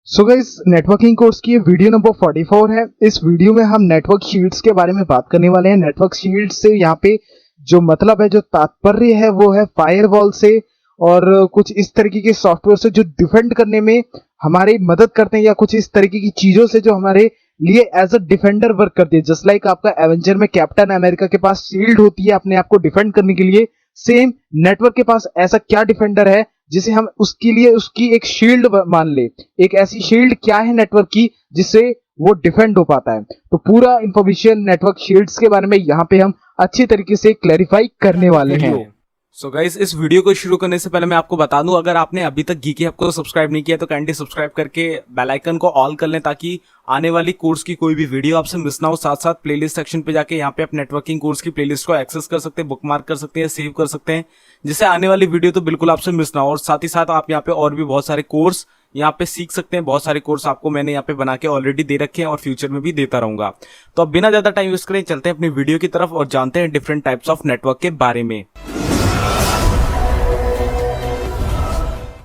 So guys, networking course की video number 44 है। इस वीडियो में हम नेटवर्क शील्ड्स के बारे में बात करने वाले हैं। नेटवर्क शील्ड से यहाँ पे जो मतलब है, जो तात्पर्य है, वो है फायरवॉल से और कुछ इस तरीके के सॉफ्टवेयर से जो डिफेंड करने में हमारी मदद करते हैं, या कुछ इस तरीके की चीजों से जो हमारे लिए एज अ डिफेंडर वर्क करती है। जस्ट लाइक आपका एवेंजर में कैप्टन अमेरिका के पास शील्ड होती है अपने आप को डिफेंड करने के लिए, सेम नेटवर्क के पास ऐसा क्या डिफेंडर है जिसे हम उसके लिए उसकी एक शील्ड मान ले। एक ऐसी शील्ड क्या है नेटवर्क की जिससे वो डिफेंड हो पाता है। तो पूरा इंफॉर्मेशन नेटवर्क शील्ड्स के बारे में यहाँ पे हम अच्छी तरीके से क्लैरिफाई करने वाले हैं। सो गाइस, इस वीडियो को शुरू करने से पहले मैं आपको बता दूं, अगर आपने अभी तक गीकी हब को सब्सक्राइब नहीं किया तो काइंडली सब्सक्राइब करके बेल आइकन को ऑल कर लें, ताकि आने वाली कोर्स की कोई भी वीडियो आपसे मिस ना हो। साथ साथ प्लेलिस्ट सेक्शन पे जाके यहाँ पे आप नेटवर्किंग कोर्स की प्लेलिस्ट को एक्सेस कर सकते हैं, बुकमार्क कर सकते हैं, सेव कर सकते हैं, जिससे आने वाली वीडियो तो बिल्कुल आपसे मिस ना हो। और साथ ही साथ आप यहाँ पे और भी बहुत सारे कोर्स यहाँ पे सीख सकते हैं। बहुत सारे कोर्स आपको मैंने यहाँ पे बना के ऑलरेडी दे रखे हैं और फ्यूचर में भी देता रहूंगा। तो अब बिना ज्यादा टाइम वेस्ट करें चलते हैं अपनी वीडियो की तरफ और जानते हैं डिफरेंट टाइप्स ऑफ नेटवर्क के बारे में।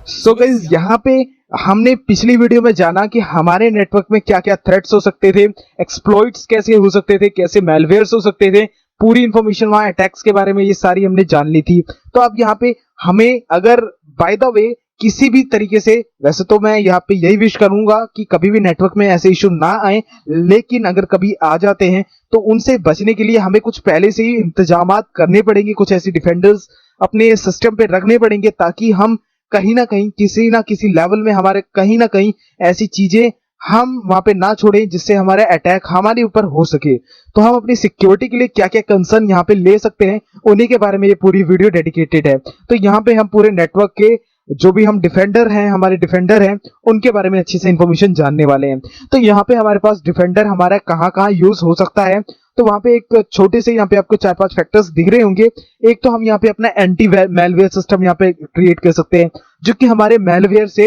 सो गाइस, यहाँ पे हमने पिछली वीडियो में जाना कि हमारे नेटवर्क में क्या क्या थ्रेट्स हो सकते थे, एक्सप्लॉइट्स कैसे हो सकते थे, कैसे मैलवेयर्स हो सकते थे। पूरी इंफॉर्मेशन वहां अटैक्स के बारे में ये सारी हमने जान ली थी। तो अब यहाँ पे हमें अगर बाय द वे किसी भी तरीके से, वैसे तो मैं यहाँ पे यही विश करूंगा कि कभी भी नेटवर्क में ऐसे इशू ना आए, लेकिन अगर कभी आ जाते हैं तो उनसे बचने के लिए हमें कुछ पहले से ही इंतजाम करने पड़ेंगे, कुछ ऐसी डिफेंडर्स अपने सिस्टम पे रखने पड़ेंगे, ताकि हम कहीं ना कहीं किसी ना किसी लेवल में हमारे कहीं ना कहीं ऐसी चीजें हम वहां पे ना छोड़ें जिससे हमारा अटैक हमारे ऊपर हो सके। तो हम अपनी सिक्योरिटी के लिए क्या क्या कंसर्न यहाँ पे ले सकते हैं, उन्हीं के बारे में ये पूरी वीडियो डेडिकेटेड है। तो यहाँ पे हम पूरे नेटवर्क के जो भी हम डिफेंडर हैं, हमारे डिफेंडर हैं, उनके बारे में अच्छी से इंफॉर्मेशन जानने वाले हैं। तो यहाँ पे हमारे पास डिफेंडर हमारा कहाँ कहाँ यूज हो सकता है। तो वहां पे एक छोटे से यहाँ पे आपको 4-5 फैक्टर्स दिख रहे होंगे। एक तो हम यहाँ पे अपना एंटी मैलवेयर सिस्टम यहाँ पे क्रिएट कर सकते हैं, जो कि हमारे मैलवेयर से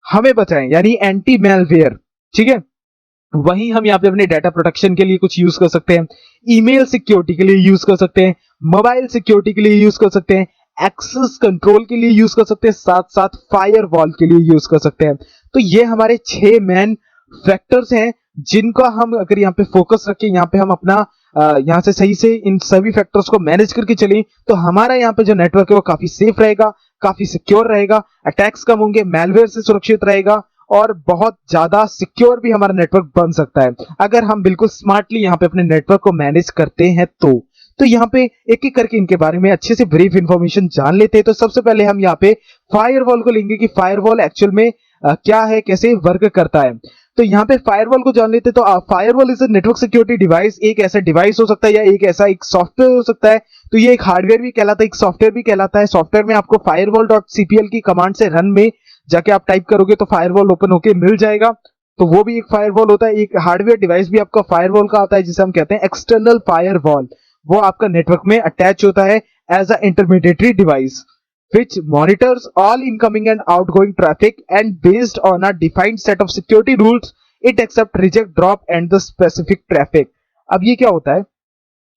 हमें बचाएं, यानी एंटी मैलवेयर। ठीक है, वहीं हम यहाँ पे अपने डाटा प्रोटेक्शन के लिए कुछ यूज कर सकते हैं, ईमेल सिक्योरिटी के लिए यूज कर सकते हैं, मोबाइल सिक्योरिटी के लिए यूज कर सकते हैं, एक्सेस कंट्रोल के लिए यूज कर सकते हैं, साथ साथ फायरवॉल के लिए यूज कर सकते हैं। तो ये हमारे 6 मेन फैक्टर्स हैं जिनका हम अगर यहाँ पे फोकस रखें, यहाँ पे हम अपना यहाँ से सही से इन सभी फैक्टर्स को मैनेज करके चलें, तो हमारा यहाँ पे जो नेटवर्क है वो काफी सेफ रहेगा, काफी सिक्योर रहेगा, अटैक्स कम होंगे, मैलवेयर से सुरक्षित रहेगा और बहुत ज्यादा सिक्योर भी हमारा नेटवर्क बन सकता है अगर हम बिल्कुल स्मार्टली यहाँ पे अपने नेटवर्क को मैनेज करते हैं। तो यहाँ पे एक एक करके इनके बारे में अच्छे से ब्रीफ इंफॉर्मेशन जान लेते हैं। तो सबसे पहले हम यहाँ पे फायरवॉल को लेंगे कि फायरवॉल एक्चुअल में क्या है, कैसे वर्क करता है। तो यहाँ पे फायरवॉल को जान लेते। तो firewall is a network security device. एक ऐसा डिवाइस हो सकता है या एक ऐसा एक सॉफ्टवेयर हो सकता है। तो ये एक हार्डवेयर भी कहलाता है, एक सॉफ्टवेयर भी कहलाता है। सॉफ्टवेयर में आपको firewall.cpl की कमांड से रन में जाके आप टाइप करोगे तो फायरवॉल ओपन होके मिल जाएगा। तो वो भी एक फायरवॉल होता है। एक हार्डवेयर डिवाइस भी आपका फायरवॉल का आता है, जिसे हम कहते हैं एक्सटर्नल फायरवॉल। वो आपका नेटवर्क में अटैच होता है as a intermediary device which monitors all incoming and outgoing traffic, and based on a defined set of security rules it accept, reject, drop and the specific traffic। अब ये क्या होता है,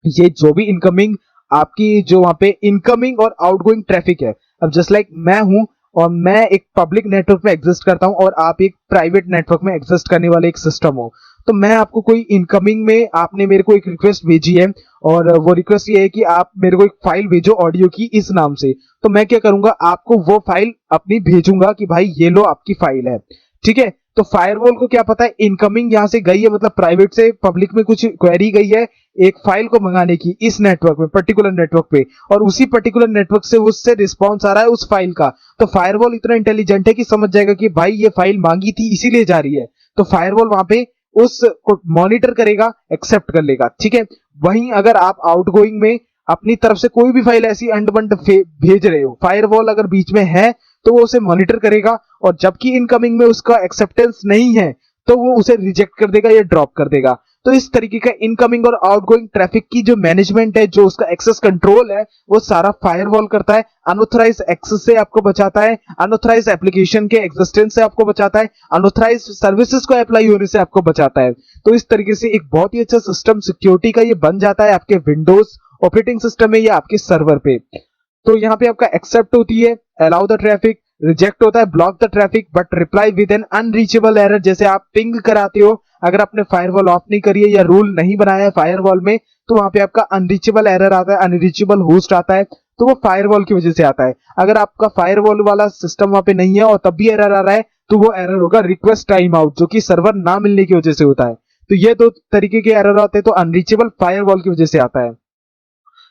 ये जो भी इनकमिंग आपकी जो वहां पे इनकमिंग और आउटगोइंग ट्रैफिक है, अब जस्ट लाइक मैं हूं और मैं एक पब्लिक नेटवर्क में एग्जिस्ट करता हूं और आप एक प्राइवेट नेटवर्क में एग्जिस्ट करने वाले एक सिस्टम हो। तो मैं आपको कोई इनकमिंग में आपने मेरे को एक रिक्वेस्ट भेजी है और वो रिक्वेस्ट ये है कि आप मेरे को एक फाइल भेजो ऑडियो की इस नाम से। तो मैं क्या करूंगा, आपको वो फाइल अपनी भेजूंगा कि भाई ये लो आपकी फाइल है। ठीक है, तो फायरवॉल को क्या पता है, इनकमिंग यहां से गई है, मतलब प्राइवेट से पब्लिक में कुछ क्वेरी गई है एक फाइल को मंगाने की इस नेटवर्क में, पर्टिकुलर नेटवर्क पे, और उसी पर्टिकुलर नेटवर्क से उससे रिस्पॉन्स आ रहा है उस फाइल का। तो फायरवॉल इतना इंटेलिजेंट है कि समझ जाएगा कि भाई ये फाइल मांगी थी इसीलिए जा रही है। तो फायरवॉल वहां पे उस मॉनिटर करेगा, एक्सेप्ट कर लेगा। ठीक है, वहीं अगर आप आउटगोइंग में अपनी तरफ से कोई भी फाइल ऐसी अंडबंड भेज रहे हो, फायरवॉल अगर बीच में है तो वो उसे मॉनिटर करेगा, और जबकि इनकमिंग में उसका एक्सेप्टेंस नहीं है तो वो उसे रिजेक्ट कर देगा या ड्रॉप कर देगा। तो इस तरीके का इनकमिंग और आउटगोइंग ट्रैफिक की जो मैनेजमेंट है, जो उसका एक्सेस कंट्रोल है, वो सारा फायरवॉल करता है। अनऑथराइज्ड एक्सेस से आपको बचाता है, अनऑथराइज्ड एप्लीकेशन के एग्जिस्टेंस से आपको बचाता है, अनऑथराइज्ड सर्विसेज को अप्लाई होने से आपको बचाता है। तो इस तरीके से एक बहुत ही अच्छा सिस्टम सिक्योरिटी का ये बन जाता है आपके विंडोज ऑपरेटिंग सिस्टम में या आपके सर्वर पे। तो यहाँ पे आपका एक्सेप्ट होती है, अलाउ द ट्रैफिक, रिजेक्ट होता है block the traffic but reply with an unreachable error. जैसे आप पिंग कराते हो, अगर आपने फायरवॉल ऑफ नहीं करी है या रूल नहीं बनाया है फायरवॉल में, तो वहां पे आपका अनरीचेबल एरर आता है, अनरीचेबल होस्ट आता है, तो वो फायरवॉल की वजह से आता है। अगर आपका फायरवॉल वाला सिस्टम वहां पे नहीं है और तब भी एरर आ रहा है, तो वो एरर होगा रिक्वेस्ट टाइम आउट, जो कि सर्वर ना मिलने की वजह से होता है। तो ये दो तरीके के एरर आते हैं। तो अनरीचेबल फायरवॉल की वजह से आता है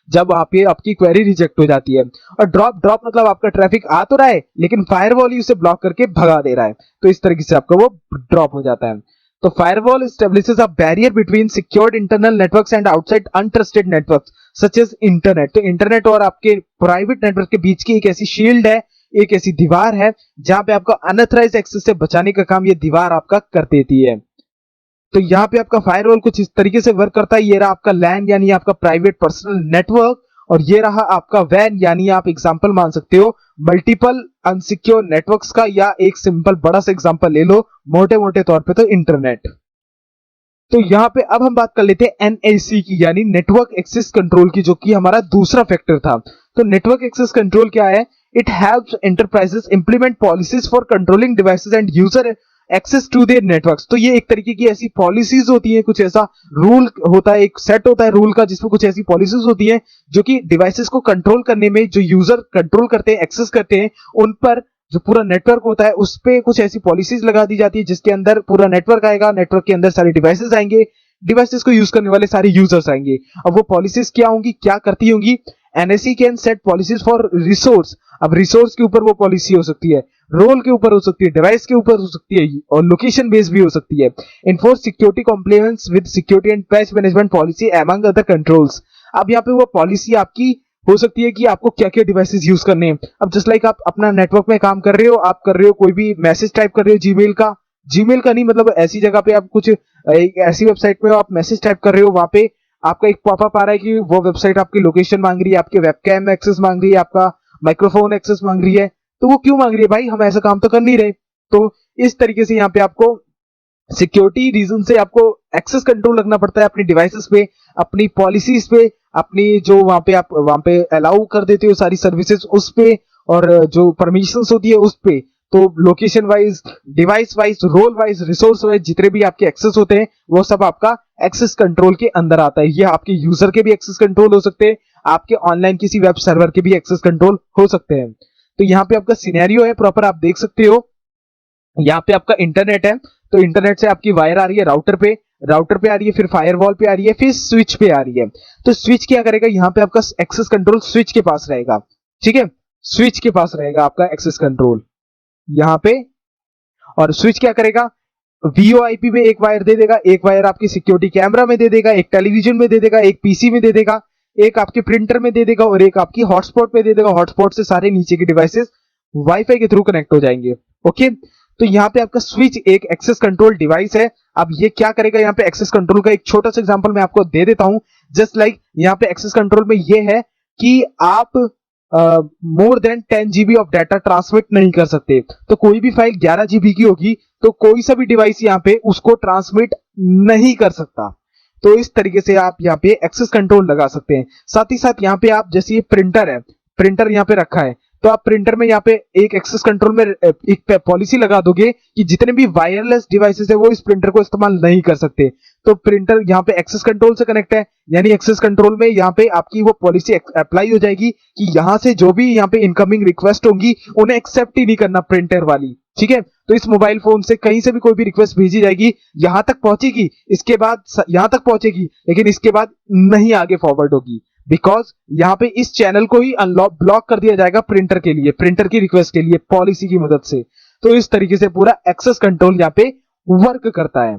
जब वहां पे आपकी क्वेरी रिजेक्ट हो जाती है। और ड्रॉप मतलब आपका ट्रैफिक आ तो रहा है लेकिन फायरवॉल ही उसे ब्लॉक करके भगा दे रहा है, तो इस तरीके से आपका वो ड्रॉप हो जाता है। तो firewall establishes a barrier between secured internal networks and outside untrusted networks such as internet. तो इंटरनेट और आपके प्राइवेट नेटवर्क के बीच की एक ऐसी शील्ड है, एक ऐसी दीवार है जहां पे आपका अनऑथराइज्ड एक्सेस से बचाने का काम ये दीवार आपका कर देती है। तो यहाँ पे आपका फायरवॉल कुछ इस तरीके से वर्क करता है। ये रहा आपका लैन यानी आपका प्राइवेट पर्सनल नेटवर्क, और ये रहा आपका वैन यानी आप एग्जांपल मान सकते हो मल्टीपल अनसिक्योर नेटवर्क्स का, या एक सिंपल बड़ा सा एग्जांपल ले लो मोटे मोटे तौर पे तो इंटरनेट। तो यहाँ पे अब हम बात कर लेते हैं एनएसी की, यानी नेटवर्क एक्सेस कंट्रोल की, जो कि हमारा दूसरा फैक्टर था। तो नेटवर्क एक्सेस कंट्रोल क्या है? It helps enterprises implement policies for controlling devices and user access to their networks. तो ये एक तरीके की ऐसी पॉलिसीज होती है, कुछ ऐसा रूल होता है, एक सेट होता है रूल का, जिसमें कुछ ऐसी पॉलिसीज होती है जो कि डिवाइसेस को कंट्रोल करने में, जो यूजर कंट्रोल करते हैं, एक्सेस करते हैं, उन पर जो पूरा नेटवर्क होता है उस पे कुछ ऐसी पॉलिसीज लगा दी जाती है जिसके अंदर पूरा नेटवर्क आएगा, नेटवर्क के अंदर सारे डिवाइसेस आएंगे, डिवाइसेस को यूज करने वाले सारे यूजर्स आएंगे। अब वो पॉलिसीज क्या होंगी, क्या करती होंगी? NSC can set policies for resource. अब रिसोर्स के ऊपर वो पॉलिसी हो सकती है, रोल के ऊपर हो सकती है, डिवाइस के ऊपर हो सकती है, और लोकेशन बेस्ड भी हो सकती है। Enforce security compliance with security and patch management policy among other controls. अब यहाँ पे वो पॉलिसी आपकी हो सकती है कि आपको क्या क्या डिवाइसेस यूज करने हैं। अब जस्ट लाइक आप अपना नेटवर्क में काम कर रहे हो, आप कर रहे हो कोई भी मैसेज टाइप कर रहे हो जीमेल का नहीं, मतलब ऐसी जगह पे आप कुछ एक ऐसी वेबसाइट में आप मैसेज टाइप कर रहे हो, वहां पे आपका एक पॉपअप आ रहा है कि वो वेबसाइट आपकी लोकेशन मांग रही है, आपके वेबकैम एक्सेस मांग रही है, आपका माइक्रोफोन एक्सेस मांग रही है। तो वो क्यों मांग रही है भाई? हम ऐसा काम तो कर नहीं रहे। तो इस तरीके से यहाँ पे आपको सिक्योरिटी रीजन से आपको एक्सेस कंट्रोल रखना पड़ता है अपनी डिवाइसेस पे, अपनी पॉलिसीज पे, अपनी जो वहां पे आप वहां पे अलाउ कर देते हो सारी सर्विसेज उस पे, और जो परमिशंस होती है उस पे। तो location wise, device wise, role wise, resource wise जितने भी आपके एक्सेस होते हैं वो सब आपका एक्सेस कंट्रोल के अंदर आता है। ये आपके यूजर के भी एक्सेस कंट्रोल हो सकते हैं, आपके ऑनलाइन किसी वेब सर्वर के भी एक्सेस कंट्रोल हो सकते हैं। तो यहाँ पे आपका सिनेरियो है प्रॉपर, आप देख सकते हो। यहाँ पे आपका इंटरनेट है, तो इंटरनेट से आपकी वायर आ रही है राउटर पे आ रही है, फिर फायरवॉल पे आ रही है, फिर स्विच पे आ रही है। तो स्विच क्या करेगा? यहाँ पे आपका एक्सेस कंट्रोल स्विच के पास रहेगा, ठीक है, स्विच के पास रहेगा आपका एक्सेस कंट्रोल यहाँ पे। और स्विच क्या करेगा? वीओआईपी में एक वायर दे देगा, एक वायर आपकी सिक्योरिटी कैमरा में दे देगा, एक टेलीविजन में दे देगा, एक पीसी में दे देगा, एक आपके प्रिंटर में दे देगा, और एक आपकी हॉटस्पॉट पे दे देगा। हॉटस्पॉट से सारे नीचे के डिवाइसेस वाईफाई के थ्रू कनेक्ट हो जाएंगे। ओके, तो यहाँ पे आपका स्विच एक एक्सेस कंट्रोल डिवाइस है। अब ये क्या करेगा? यहाँ पे एक्सेस कंट्रोल का एक छोटा सा एग्जांपल मैं आपको दे देता हूं। जस्ट लाइक यहाँ पे एक्सेस कंट्रोल में ये है कि आप more than 10 GB of data transmit नहीं कर सकते। तो कोई भी फाइल 11 GB की होगी तो कोई सा भी डिवाइस यहाँ पे उसको ट्रांसमिट नहीं कर सकता। तो इस तरीके से आप यहाँ पे एक्सेस कंट्रोल लगा सकते हैं। साथ ही साथ यहाँ पे आप, जैसे ये प्रिंटर है, प्रिंटर यहाँ पे रखा है, तो आप प्रिंटर में यहाँ पे एक एक्सेस कंट्रोल में एक पॉलिसी लगा दोगे कि जितने भी वायरलेस डिवाइसेस है वो इस प्रिंटर को इस्तेमाल नहीं कर सकते। तो प्रिंटर यहाँ पे एक्सेस कंट्रोल से कनेक्ट है, यानी एक्सेस कंट्रोल में यहाँ पे आपकी वो पॉलिसी अप्लाई हो जाएगी कि यहाँ से जो भी यहाँ पे इनकमिंग रिक्वेस्ट होंगी उन्हें एक्सेप्ट ही नहीं करना प्रिंटर वाली, ठीक है। तो इस मोबाइल फोन से कहीं से भी कोई भी रिक्वेस्ट भेजी जाएगी, यहां तक पहुंचेगी, इसके बाद यहां तक पहुंचेगी, लेकिन इसके बाद नहीं आगे फॉरवर्ड होगी, बिकॉज यहाँ पे इस चैनल को ही अनलॉक ब्लॉक कर दिया जाएगा प्रिंटर के लिए, प्रिंटर की रिक्वेस्ट के लिए पॉलिसी की मदद से। तो इस तरीके से पूरा एक्सेस कंट्रोल यहाँ पे वर्क करता है।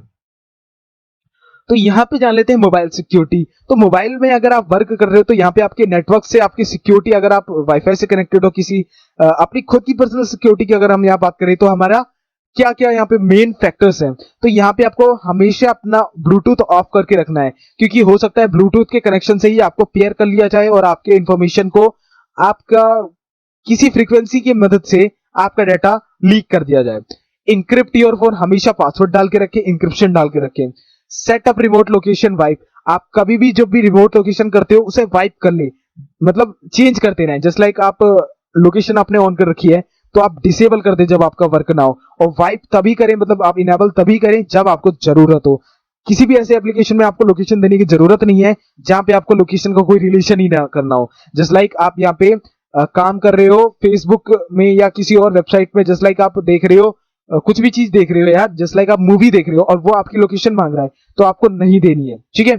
तो यहाँ पे जान लेते हैं मोबाइल सिक्योरिटी। तो मोबाइल में अगर आप वर्क कर रहे हो तो यहाँ पे आपके नेटवर्क से आपकी सिक्योरिटी, अगर आप वाईफाई से कनेक्टेड हो, किसी अपनी खुद की पर्सनल सिक्योरिटी की अगर हम यहाँ बात करें तो हमारा क्या क्या यहाँ पे मेन फैक्टर्स हैं। तो यहाँ पे आपको हमेशा अपना ब्लूटूथ ऑफ करके रखना है, क्योंकि हो सकता है ब्लूटूथ के कनेक्शन से ही आपको पेयर कर लिया जाए और आपके इंफॉर्मेशन को आपका किसी फ्रीक्वेंसी की मदद से आपका डाटा लीक कर दिया जाए। इंक्रिप्ट योर फोन, हमेशा पासवर्ड डाल के रखें, इंक्रिप्शन डाल के रखें। Set up remote location wipe, आप कभी भी जब भी रिमोट लोकेशन करते हो उसे वाइप कर ले, मतलब चेंज करते रहें। जस्ट लाइक आप लोकेशन आपने ऑन कर रखी है, तो आप डिसेबल कर दें जब आपका वर्क ना हो, और वाइप तभी करें, मतलब आप इनेबल तभी करें जब आपको जरूरत हो। किसी भी ऐसे एप्लीकेशन में आपको लोकेशन देने की जरूरत नहीं है जहां पे आपको लोकेशन का कोई रिलेशन ही ना करना हो। जस्ट लाइक आप यहाँ पे काम कर रहे हो फेसबुक में या किसी और वेबसाइट में, जस्ट लाइक आप देख रहे हो कुछ भी चीज देख रहे हो यार, जस्ट लाइक आप मूवी देख रहे हो और वो आपकी लोकेशन मांग रहा है, तो आपको नहीं देनी है, ठीक है।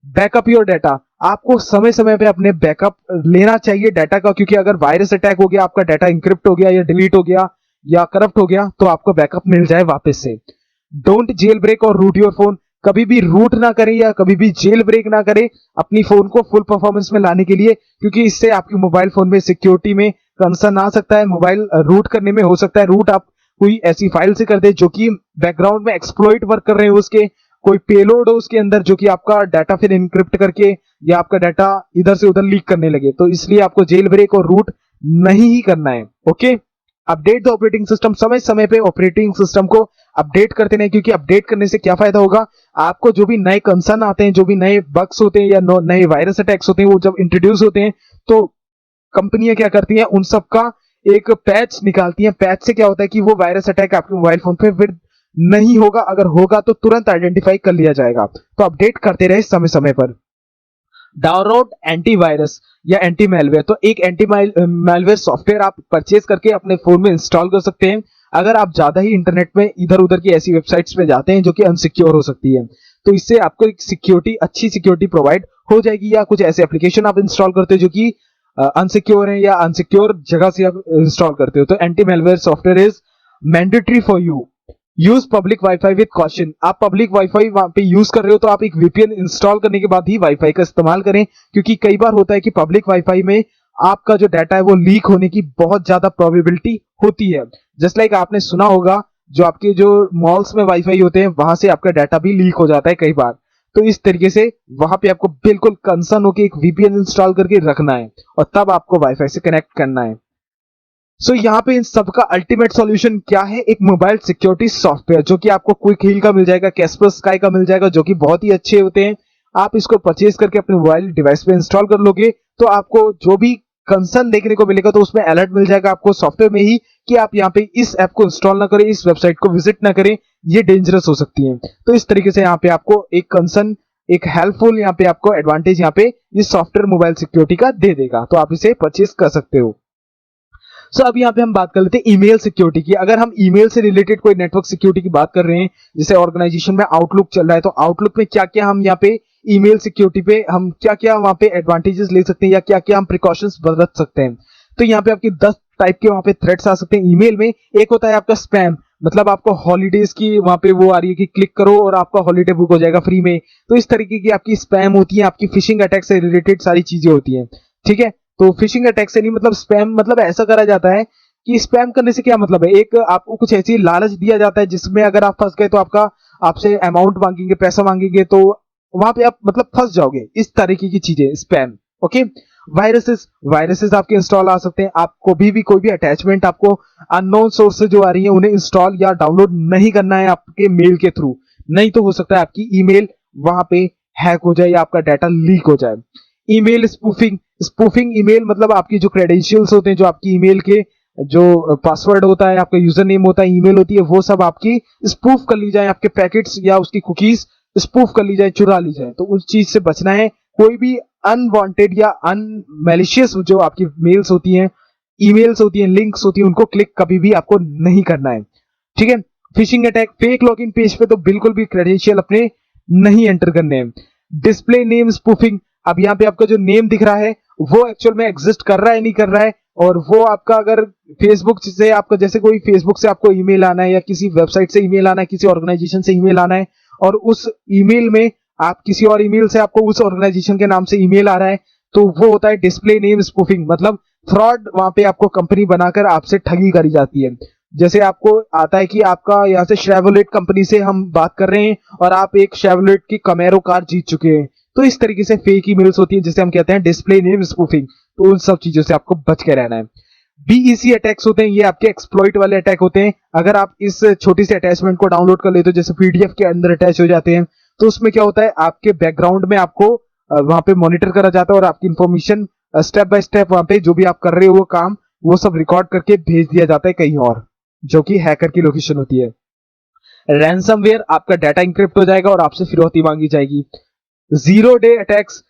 बैकअप योर डाटा, आपको समय समय पे अपने बैकअप लेना चाहिए डाटा का, क्योंकि अगर वायरस अटैक हो गया, आपका डाटा इंक्रिप्ट हो गया या डिलीट हो गया या करप्ट हो गया, तो आपको बैकअप मिल जाए वापस से। डोंट जेल ब्रेक और रूट योर फोन, कभी भी रूट ना करें या कभी भी जेल ब्रेक ना करें अपनी फोन को फुल परफॉर्मेंस में लाने के लिए, क्योंकि इससे आपके मोबाइल फोन में सिक्योरिटी में कंसर्न आ सकता है। मोबाइल रूट करने में हो सकता है रूट आप कोई ऐसी फाइल से कर दे जो कि बैकग्राउंड में एक्सप्लॉइट वर्क कर रहे हो, उसके कोई पेलोड हो उसके अंदर जो कि आपका डाटा फिर इनक्रिप्ट करके या आपका डाटा इधर से उधर लीक करने लगे, तो इसलिए आपको जेल ब्रेक और रूट नहीं ही करना है, okay. Update the operating system, समय समय पे ऑपरेटिंग सिस्टम को अपडेट करते रहें, क्योंकि अपडेट करने से क्या फायदा होगा, आपको जो भी नए कंसर्न आते हैं, जो भी नए बग्स होते हैं या नए वायरस अटैक्स होते हैं, वो जब इंट्रोड्यूस होते हैं तो कंपनियां क्या करती हैं, उन सब का एक पैच निकालती हैं। पैच से क्या होता है कि वो वायरस अटैक आपके मोबाइल फोन पे फिर नहीं होगा, अगर होगा तो तुरंत आइडेंटिफाई कर लिया जाएगा। तो अपडेट करते रहे समय समय पर। डाउनलोड एंटीवायरस या एंटी मैलवेयर, तो एक एंटी मैलवेयर सॉफ्टवेयर आप परचेज करके अपने फोन में इंस्टॉल कर सकते हैं। अगर आप ज्यादा ही इंटरनेट में इधर उधर की ऐसी वेबसाइट्स पे जाते हैं जो कि अनसिक्योर हो सकती है, तो इससे आपको एक सिक्योरिटी, अच्छी सिक्योरिटी प्रोवाइड हो जाएगी। या कुछ ऐसे एप्लीकेशन आप इंस्टॉल करते हो जो कि अनसिक्योर है या अनसिक्योर जगह से आप इंस्टॉल करते हो, तो anti malware software is mandatory for you. Use public wifi with caution, आप पब्लिक वाईफाई वहां पे यूज कर रहे हो तो आप एक वीपीएन इंस्टॉल करने के बाद ही वाईफाई का इस्तेमाल करें, क्योंकि कई बार होता है कि पब्लिक वाईफाई में आपका जो डाटा है वो लीक होने की बहुत ज्यादा प्रोबेबिलिटी होती है। जस्ट लाइक आपने सुना होगा जो आपके जो मॉल्स में वाईफाई होते हैं वहां से आपका डाटा भी लीक हो जाता है कई बार। तो इस तरीके से वहां पे आपको बिल्कुल कंसर्न होकर एक वीपीएन इंस्टॉल करके रखना है और तब आपको वाईफाई से कनेक्ट करना है। सो यहाँ पे इन सबका अल्टीमेट सॉल्यूशन क्या है, एक मोबाइल सिक्योरिटी सॉफ्टवेयर जो कि आपको क्विक हील का मिल जाएगा, कैस्पर स्काई का मिल जाएगा, जो कि बहुत ही अच्छे होते हैं। आप इसको परचेज करके अपने मोबाइल डिवाइस पे इंस्टॉल कर लोगे तो आपको जो भी कंसर्न देखने को मिलेगा तो उसमें अलर्ट मिल जाएगा आपको सॉफ्टवेयर में ही कि आप यहाँ पे इस ऐप को इंस्टॉल ना करें, इस वेबसाइट को विजिट ना करें, ये डेंजरस हो सकती है। तो इस तरीके से यहाँ पे आपको एक कंसर्न, एक हेल्पफुल यहाँ पे आपको एडवांटेज यहाँ पे ये सॉफ्टवेयर मोबाइल सिक्योरिटी का दे देगा, तो आप इसे परचेज कर सकते हो। सो अब यहाँ पे हम बात कर लेते हैं ईमेल सिक्योरिटी की। अगर हम ईमेल से रिलेटेड कोई नेटवर्क सिक्योरिटी की बात कर रहे हैं, जैसे ऑर्गेनाइजेशन में आउटलुक चल रहा है, तो आउटलुक में क्या क्या हम यहाँ पे ईमेल सिक्योरिटी पे हम क्या क्या वहां पे एडवांटेजेस ले सकते हैं या क्या क्या हम प्रिकॉशंस बरत सकते हैं। तो यहाँ पे आपके 10 टाइप के वहां पे थ्रेट्स आ सकते हैं ईमेल में। एक होता है आपका स्पैम, मतलब आपको हॉलीडेज की वहां पे वो आ रही है कि क्लिक करो और आपका हॉलीडे बुक हो जाएगा फ्री में, तो इस तरीके की आपकी स्पैम होती है, आपकी फिशिंग अटैक से रिलेटेड सारी चीजें होती है, ठीक है। तो फिशिंग अटैक से नहीं, मतलब स्पैम मतलब ऐसा करा जाता है कि स्पैम करने से क्या मतलब है, एक आपको कुछ ऐसी लालच दिया जाता है जिसमें अगर आप फंस गए तो आपका आपसे अमाउंट मांगेंगे, पैसा मांगेंगे, तो वहां पे आप मतलब फंस जाओगे, इस तरीके की चीजें स्पैम, ओके। वायरसेस आपके इंस्टॉल आ सकते हैं। आपको भी कोई भी अटैचमेंट आपको अननोन सोर्स से जो आ रही है उन्हें इंस्टॉल या डाउनलोड नहीं करना है आपके मेल के थ्रू, नहीं तो हो सकता है आपकी ईमेल वहां पे हैक हो जाए या आपका डाटा लीक हो जाए। ईमेल स्पूफिंग ईमेल मतलब आपकी जो क्रेडेंशियल्स होते हैं, जो आपकी ईमेल के जो पासवर्ड होता है, आपका यूजर नेम होता है, ईमेल होती है, वो सब आपकी स्पूफ कर ली जाए, आपके पैकेट्स या उसकी कुकीज स्पूफ कर ली जाए, चुरा ली जाए, तो उस चीज से बचना है। कोई भी अनवांटेड या अनमेलिशियस जो आपकी मेल्स होती हैं, ईमेल्स होती हैं, लिंक्स होती हैं, उनको क्लिक कभी भी आपको नहीं करना है, ठीक है। Phishing attack, fake login page पे तो बिल्कुल भी क्रेडेंशियल अपने नहीं एंटर करने हैं। डिस्प्ले नेम स्पूफिंग, अब यहाँ पे आपका जो नेम दिख रहा है वो एक्चुअल में एग्जिस्ट कर रहा है नहीं कर रहा है, और वो आपका अगर फेसबुक से आपका जैसे कोई फेसबुक से आपको ईमेल आना है या किसी वेबसाइट से ईमेल आना है, किसी ऑर्गेनाइजेशन से ईमेल आना है, और उस ईमेल में आप किसी और ईमेल से आपको उस ऑर्गेनाइजेशन के नाम से ईमेल आ रहा है, तो वो होता है डिस्प्ले नेम स्पूफिंग, मतलब फ्रॉड, वहां पे आपको कंपनी बनाकर आपसे ठगी करी जाती है। जैसे आपको आता है कि आपका यहाँ से शेवरोलेट कंपनी से हम बात कर रहे हैं और आप एक शेवरोलेट की कमेरो कार जीत चुके हैं, तो इस तरीके से फेक ईमेल्स होती है जिसे हम कहते हैं डिस्प्ले नेम स्पूफिंग। तो उन सब चीजों से आपको बच के रहना है। बीईसी अटैक्स होते हैं, ये आपके एक्सप्लॉइट वाले अटैक होते हैं। अगर आप इस छोटी सी अटैचमेंट को डाउनलोड कर लेते हो, जैसे पीडीएफ के अंदर अटैच हो जाते हैं, तो उसमें क्या होता है आपके बैकग्राउंड में आपको वहां पे मॉनिटर करा जाता है और आपकी इंफॉर्मेशन स्टेप बाय स्टेप वहां पे जो भी आप कर रहे हो वो काम वो सब रिकॉर्ड करके भेज दिया जाता है कहीं और, जो कि हैकर की लोकेशन होती है। रैंसमवेयर, आपका डाटा इंक्रिप्ट हो जाएगा और आपसे फिरौती मांगी जाएगी। 0 डे अटैक्स,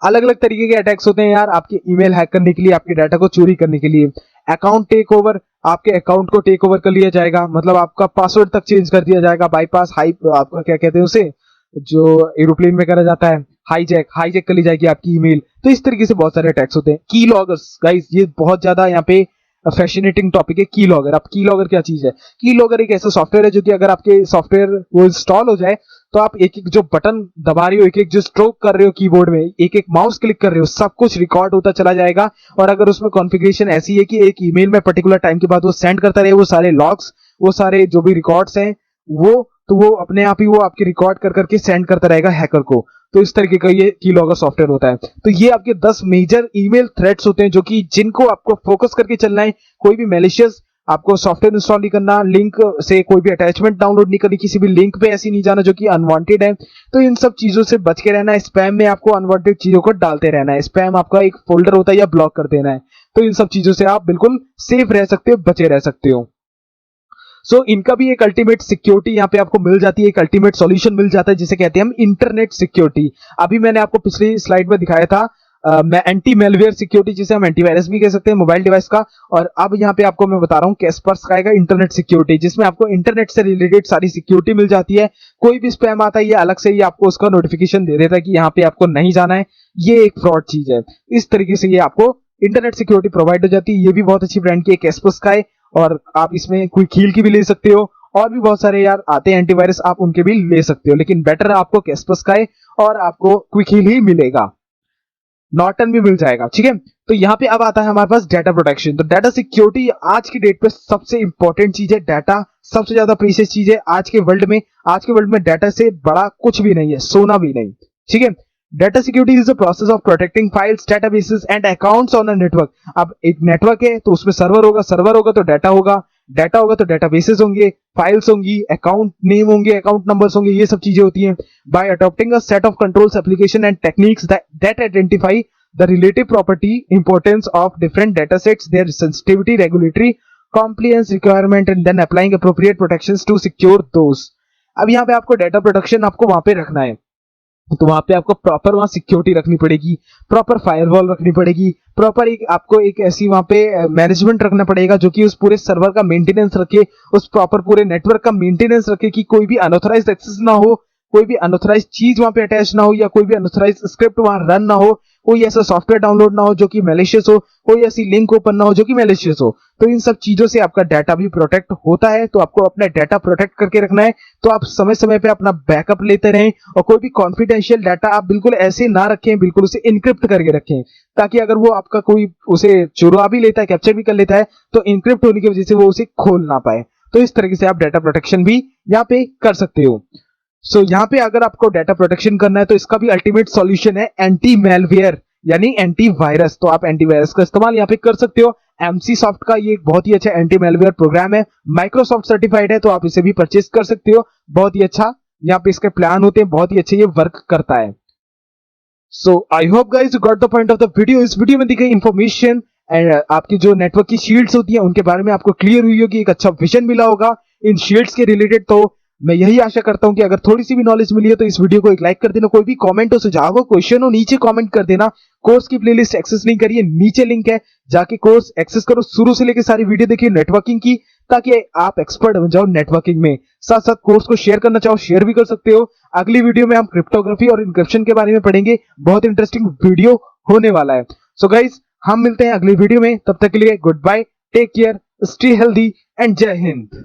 अलग अलग तरीके के अटैक्स होते हैं यार, आपके ईमेल हैक करने के लिए, आपके डाटा को चोरी करने के लिए। अकाउंट टेक ओवर, आपके अकाउंट को टेक ओवर कर लिया जाएगा, मतलब आपका पासवर्ड तक चेंज कर दिया जाएगा, बाईपास, हाई, आपका क्या कहते हैं उसे, जो एरोप्लेन में करा जाता है, हाईजैक कर ली जाएगी आपकी ईमेल। तो इस तरीके से बहुत सारे अटैक्स होते हैं। की लॉगर्स गाइस, ये बहुत ज्यादा यहाँ पे फैसिनेटिंग टॉपिक है। की लॉगर, अब की लॉगर क्या चीज है? की लॉगर एक ऐसा सॉफ्टवेयर है जो कि अगर आपके सॉफ्टवेयर वो इंस्टॉल हो जाए तो आप एक एक जो बटन दबा रहे हो, एक एक जो स्ट्रोक कर रहे हो कीबोर्ड में, एक एक माउस क्लिक कर रहे हो, सब कुछ रिकॉर्ड होता चला जाएगा। और अगर उसमें कॉन्फ़िगरेशन ऐसी है कि एक ईमेल में पर्टिकुलर टाइम के बाद वो सेंड करता रहे, वो सारे लॉग्स, वो सारे जो भी रिकॉर्ड्स हैं, वो अपने आप ही वो आपके रिकॉर्ड कर करके सेंड करता रहेगा हैकर को। तो इस तरीके का ये कीलॉगर सॉफ्टवेयर होता है। तो ये आपके 10 मेजर ईमेल थ्रेड्स होते हैं जो कि जिनको आपको फोकस करके चलना है। कोई भी मैलिशियस आपको सॉफ्टवेयर इंस्टॉल नहीं करना, लिंक से कोई भी अटैचमेंट डाउनलोड नहीं करनी, किसी भी लिंक पे ऐसी नहीं जाना जो कि अनवांटेड है। तो इन सब चीजों से बच के रहना है। स्पैम में आपको अनवांटेड चीजों को डालते रहना है। स्पैम आपका एक फोल्डर होता है या ब्लॉक कर देना है। तो इन सब चीजों से आप बिल्कुल सेफ रह सकते हो, बचे रह सकते हो। सो इनका भी एक अल्टीमेट सिक्योरिटी यहाँ पे आपको मिल जाती है, एक अल्टीमेट सॉल्यूशन मिल जाता है जिसे कहते हैं हम इंटरनेट सिक्योरिटी। अभी मैंने आपको पिछली स्लाइड में दिखाया था एंटी मेलवेयर सिक्योरिटी, जिसे हम एंटीवायरस भी कह सकते हैं मोबाइल डिवाइस का। और अब यहाँ पे आपको मैं बता रहा हूँ कैस्पर्स का इंटरनेट सिक्योरिटी, जिसमें आपको इंटरनेट से रिलेटेड सारी सिक्योरिटी मिल जाती है। कोई भी स्पैम आता है ये अलग से ही आपको उसका नोटिफिकेशन दे देता है कि यहाँ पे आपको नहीं जाना है, ये एक फ्रॉड चीज है। इस तरीके से ये आपको इंटरनेट सिक्योरिटी प्रोवाइड हो जाती है। ये भी बहुत अच्छी ब्रांड की है कैस्पर्स का है, और आप इसमें कोई खील की भी ले सकते हो, और भी बहुत सारे यार आते हैं एंटीवायरस, आप उनके भी ले सकते हो, लेकिन बेटर आपको कैस्पर्स का है और आपको क्विक हील ही मिलेगा, नॉर्टन भी मिल जाएगा। ठीक है, तो यहाँ पे अब आता है हमारे पास डाटा प्रोटेक्शन। तो डाटा सिक्योरिटी आज की डेट पे सबसे इंपॉर्टेंट चीज है। डाटा सबसे ज्यादा प्रीशियस चीज है आज के वर्ल्ड में। आज के वर्ल्ड में डाटा से बड़ा कुछ भी नहीं है, सोना भी नहीं। ठीक है, data security is the process of protecting files, databases and accounts on a network. अब एक नेटवर्क है तो उसमें सर्वर होगा तो डाटा होगा तो डेटाबेसेस होंगे, फाइल्स होंगी, अकाउंट नेम होंगे, अकाउंट नंबर्स होंगे, ये सब चीजें होती हैं। Bye adopting a set of controls, application and techniques that identify the relative property importance of different data sets, their sensitivity, regulatory compliance requirement, and then applying appropriate protections to secure those। अब यहाँ पे आपको data protection आपको वहां पे रखना है, तो वहां पे आपको प्रॉपर वहां सिक्योरिटी रखनी पड़ेगी, प्रॉपर फायरवॉल रखनी पड़ेगी, प्रॉपर आपको एक ऐसी वहां पे मैनेजमेंट रखना पड़ेगा जो कि उस पूरे सर्वर का मेंटेनेंस रखे, उस प्रॉपर पूरे नेटवर्क का मेंटेनेंस रखे कि कोई भी अनऑथराइज्ड एक्सेस ना हो, कोई भी अनऑथराइज्ड चीज वहां पे अटैच ना हो, या कोई भी अनऑथराइज्ड स्क्रिप्ट वहां रन ना हो, कोई ऐसा सॉफ्टवेयर डाउनलोड ना हो जो कि मैलिशियस हो, कोई ऐसी लिंक ओपन ना हो जो कि मैलिशियस हो। तो इन सब चीजों से आपका डाटा भी प्रोटेक्ट होता है। तो आपको अपना डाटा प्रोटेक्ट करके रखना है। तो आप समय समय पे अपना बैकअप लेते रहें, और कोई भी कॉन्फिडेंशियल डाटा आप बिल्कुल ऐसे ना रखें, बिल्कुल उसे इनक्रिप्ट करके रखें, ताकि अगर वो आपका कोई उसे चुरा भी लेता है, कैप्चर भी कर लेता है, तो इनक्रिप्ट होने की वजह से वो उसे खोल ना पाए। तो इस तरीके से आप डाटा प्रोटेक्शन भी यहाँ पे कर सकते हो। सो यहाँ पे अगर आपको डाटा प्रोटेक्शन करना है तो इसका भी अल्टीमेट सॉल्यूशन है एंटी मेलवेयर यानी एंटीवायरस। तो आप एंटीवायरस का इस्तेमाल यहाँ पे कर सकते हो। एमसी सॉफ्ट का ये बहुत ही अच्छा एंटी मेलवेयर प्रोग्राम है, माइक्रोसॉफ्ट सर्टिफाइड है, तो आप इसे भी परचेज कर सकते हो। बहुत ही अच्छा यहाँ पे इसके प्लान होते हैं, बहुत ही अच्छे ये वर्क करता है। So I hope guys you got the point of the video. इस वीडियो में दी गई इंफॉर्मेशन एंड आपकी जो नेटवर्क की शील्ड्स होती है उनके बारे में आपको क्लियर हुई होगी, एक अच्छा विजन मिला होगा इन शील्ड्स के रिलेटेड। तो मैं यही आशा करता हूं कि अगर थोड़ी सी भी नॉलेज मिली है तो इस वीडियो को एक लाइक कर देना। कोई भी कमेंट हो, सुझाव हो, क्वेश्चन हो, नीचे कमेंट कर देना। कोर्स की प्लेलिस्ट एक्सेस नहीं करिए, नीचे लिंक है, जाके कोर्स एक्सेस करो, शुरू से लेकर सारी वीडियो देखिए नेटवर्किंग की, ताकि आप एक्सपर्ट बन जाओ नेटवर्किंग में। साथ साथ कोर्स को शेयर करना चाहो शेयर भी कर सकते हो। अगली वीडियो में हम क्रिप्टोग्राफी और इनक्रिप्शन के बारे में पढ़ेंगे, बहुत इंटरेस्टिंग वीडियो होने वाला है। सो गाइज हम मिलते हैं अगली वीडियो में, तब तक के लिए goodbye, take care, stay healthy and जय हिंद।